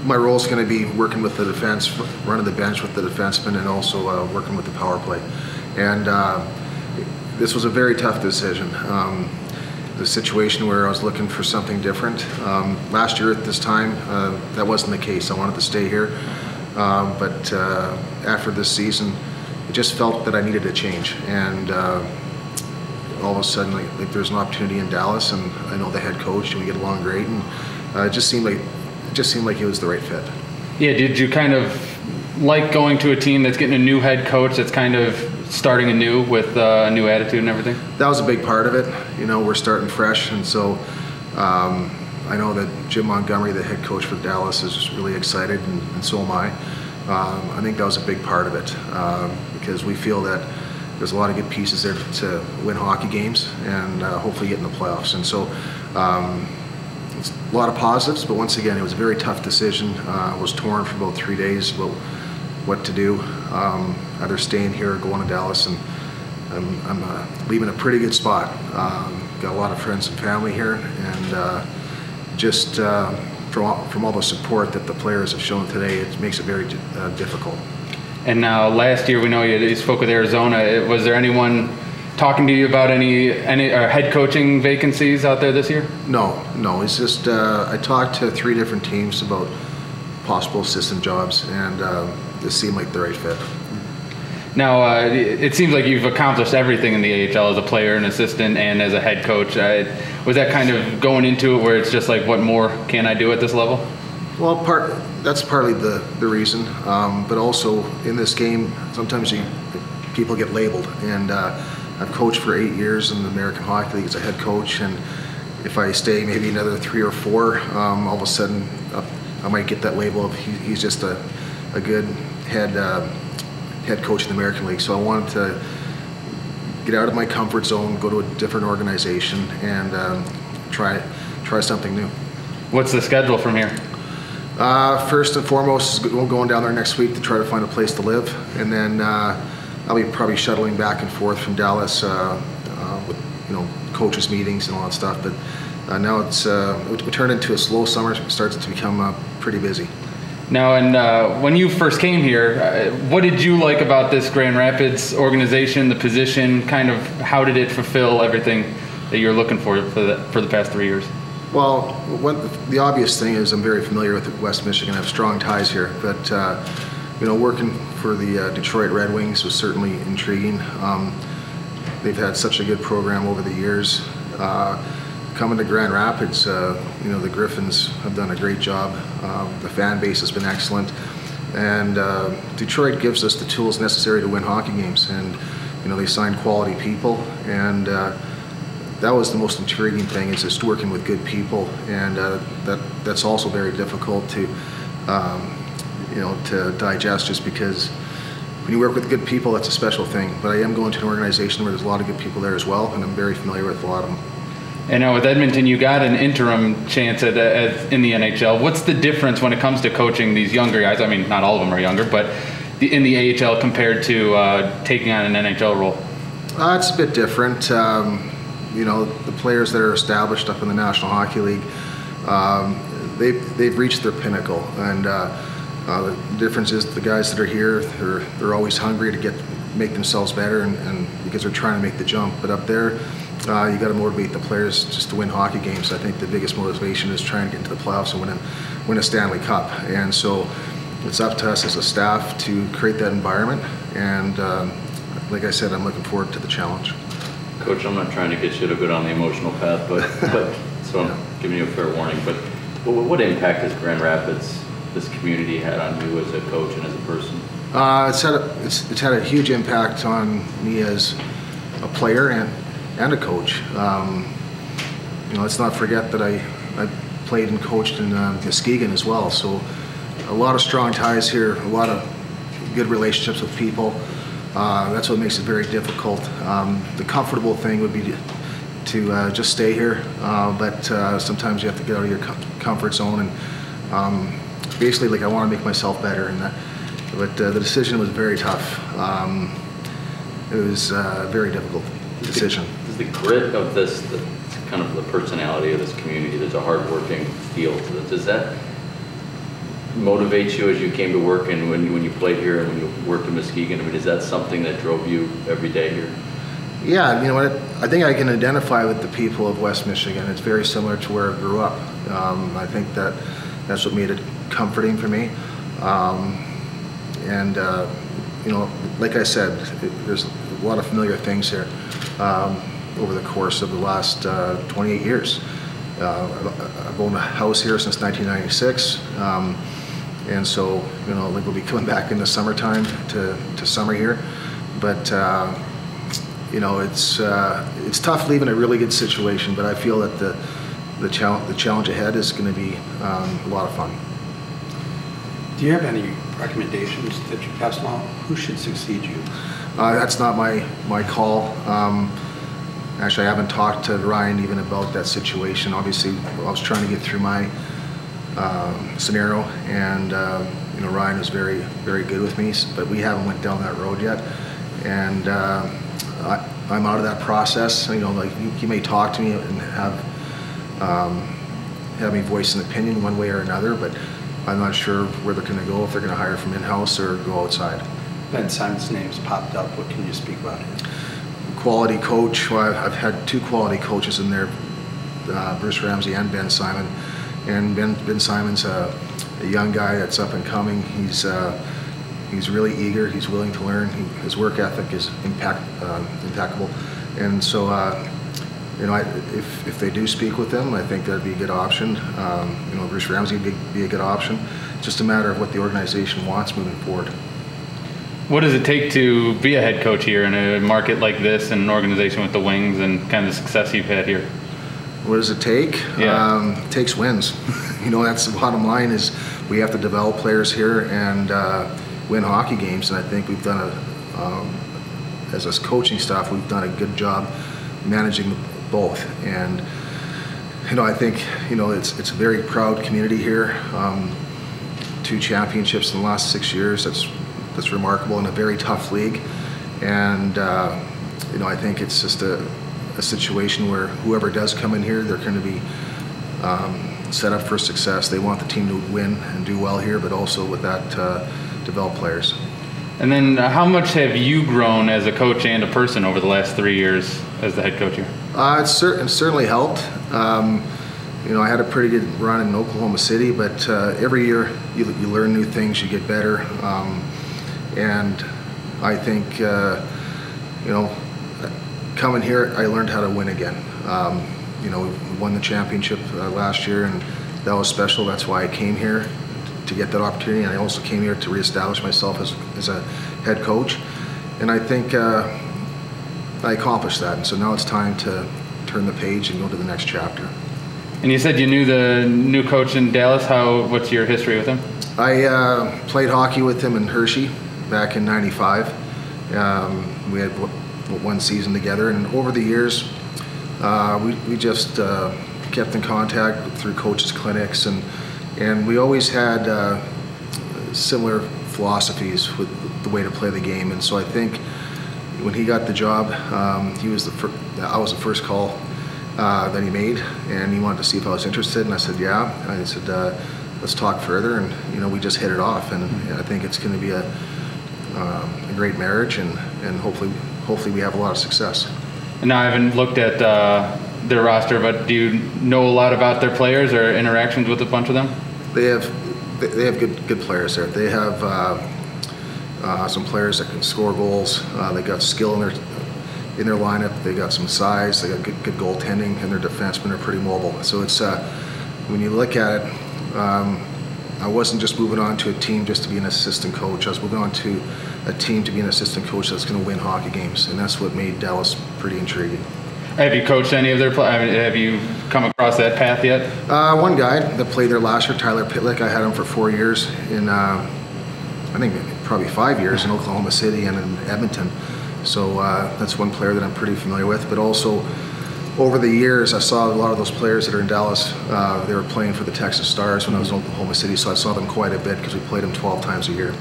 my role is going to be working with the defense, running the bench with the defensemen, and also working with the power play. And this was a very tough decision. The situation where I was looking for something different. Last year at this time, that wasn't the case. I wanted to stay here, but after this season, it just felt that I needed a change. And all of a sudden, like there's an opportunity in Dallas, and I know the head coach, and we get along great, and it just seemed like it was the right fit. Yeah. Did you kind of like going to a team that's getting a new head coach that's kind of starting anew with a new attitude and everything? That was a big part of it. You know, we're starting fresh, and so I know that Jim Montgomery, the head coach for Dallas, is just really excited, and so am I. I think that was a big part of it because we feel that there's a lot of good pieces there to win hockey games and hopefully get in the playoffs. And so it's a lot of positives, but once again, it was a very tough decision. I was torn for about 3 days about what to do, either staying here or going to Dallas, and I'm leaving a pretty good spot. Got a lot of friends and family here, and just from all the support that the players have shown today, it makes it very difficult. And now, last year we know you spoke with Arizona. Was there anyone talking to you about any head coaching vacancies out there this year? No. It's just I talked to 3 different teams about possible assistant jobs, and this seemed like the right fit. Now, it seems like you've accomplished everything in the AHL as a player, an assistant, and as a head coach. Was that kind of going into it where it's just like, what more can I do at this level? Well, that's partly the reason, but also in this game, sometimes people get labeled, and I've coached for 8 years in the American Hockey League as a head coach, and if I stay maybe another 3 or 4, all of a sudden I might get that label of he's just a good head coach in the American League. So I wanted to get out of my comfort zone, go to a different organization, and try something new. What's the schedule from here? First and foremost is going down there next week to try to find a place to live, and then I'll be probably shuttling back and forth from Dallas with coaches meetings and all that stuff. But now we turned into a slow summer. It starts to become pretty busy. Now, and when you first came here, what did you like about this Grand Rapids organization, the position, kind of how did it fulfill everything that you're looking for the past 3 years? Well, the obvious thing is I'm very familiar with West Michigan. I have strong ties here, but working for the Detroit Red Wings was certainly intriguing. They've had such a good program over the years. Coming to Grand Rapids, the Griffins have done a great job. The fan base has been excellent, and Detroit gives us the tools necessary to win hockey games. And they sign quality people, and that was the most intriguing thing, is just working with good people, and that's also very difficult to digest, just because when you work with good people, that's a special thing. But I am going to an organization where there's a lot of good people there as well, and I'm very familiar with a lot of them. And now with Edmonton, you got an interim chance in the NHL. What's the difference when it comes to coaching these younger guys? I mean, not all of them are younger, but in the AHL compared to taking on an NHL role? It's a bit different. The players that are established up in the National Hockey League, they've reached their pinnacle, and the difference is the guys that are here, they're always hungry to make themselves better, and because they're trying to make the jump. But up there, you got to motivate the players just to win hockey games. I think the biggest motivation is trying to get into the playoffs and win a Stanley Cup, and so it's up to us as a staff to create that environment. And like I said, I'm looking forward to the challenge. Coach, I'm not trying to get you to go down the emotional path, but so I'm giving you a fair warning. But what impact has Grand Rapids, this community, had on you as a coach and as a person? It's had a huge impact on me as a player and a coach. Let's not forget that I played and coached in Muskegon as well. So a lot of strong ties here, a lot of good relationships with people. That's what makes it very difficult. The comfortable thing would be to just stay here, but sometimes you have to get out of your comfort zone, and basically, I want to make myself better. But the decision was very tough. It was a very difficult decision. Is the grit of this, kind of the personality of this community, there's a hard-working feel to it, motivate you as you came to work and when you played here and when you worked in Muskegon? I mean, is that something that drove you every day here? Yeah, you know what? I think I can identify with the people of West Michigan. It's very similar to where I grew up. I think that's what made it comforting for me. You know, like I said, there's a lot of familiar things here over the course of the last 28 years. I've owned a house here since 1996, and so, you know, like we'll be coming back in the summertime to summer here. But you know, it's tough leaving a really good situation, but I feel that the challenge ahead is going to be a lot of fun. Do you have any recommendations that you pass along? Who should succeed you? That's not my call. Actually, I haven't talked to Ryan even about that situation. Obviously, I was trying to get through my scenario, and you know, Ryan was very, very good with me, but we haven't went down that road yet. And I'm out of that process. You know, like he may talk to me and have me voice an opinion one way or another, but I'm not sure where they're going to go, if they're going to hire from in-house or go outside. Ben Simon's name's popped up. What can you speak about him? Quality coach. Well, I've had two quality coaches in there, Bruce Ramsey and Ben Simon. And Ben Simon's a young guy that's up and coming. He's really eager. He's willing to learn. His work ethic is impeccable. And so, you know, if they do speak with them, I think that'd be a good option. You know, Bruce Ramsey would be a good option. It's just a matter of what the organization wants moving forward. What does it take to be a head coach here in a market like this and an organization with the Wings and kind of the success you've had here? What does it take? Yeah. It takes wins. You know, that's the bottom line, is we have to develop players here and win hockey games. And I think we've done as a coaching staff, we've done a good job managing both. And you know, I think, you know, it's a very proud community here. 2 championships in the last 6 years. That's remarkable in a very tough league. And you know, I think it's just a situation where whoever does come in here, they're going to be set up for success. They want the team to win and do well here, but also with that develop players. And then how much have you grown as a coach and a person over the last 3 years as the head coach here? It's certainly helped. You know, I had a pretty good run in Oklahoma City, but every year you learn new things, you get better. And I think, you know, coming here, I learned how to win again. You know, we won the championship last year, and that was special. That's why I came here, to get that opportunity. And I also came here to reestablish myself as a head coach. And I think I accomplished that. And so now it's time to turn the page and go to the next chapter. And you said you knew the new coach in Dallas. What's your history with him? I played hockey with him in Hershey back in '95. We had one season together, and over the years, we just kept in contact through coaches' clinics, and we always had similar philosophies with the way to play the game. And so I think when he got the job, I was the first call that he made, and he wanted to see if I was interested, and I said yeah. And I said let's talk further, and you know, we just hit it off, and I think it's going to be a great marriage, and hopefully we have a lot of success. And now I haven't looked at their roster, but do you know a lot about their players or interactions with a bunch of them? They have good players there. They have some players that can score goals. They got skill in their lineup. They got some size. They got good goaltending, and their defensemen are pretty mobile. So it's when you look at it, I wasn't just moving on to a team just to be an assistant coach. I was moving on to a team to be an assistant coach that's going to win hockey games, and that's what made Dallas pretty intriguing. Have you coached any of their players? Have you come across that path yet? One guy that played there last year, Tyler Pitlick. I had him for 4 years in, I think probably 5 years in Oklahoma City and in Edmonton. So that's one player that I'm pretty familiar with. But also, over the years, I saw a lot of those players that are in Dallas. They were playing for the Texas Stars when I was in Oklahoma City, so I saw them quite a bit because we played them 12 times a year.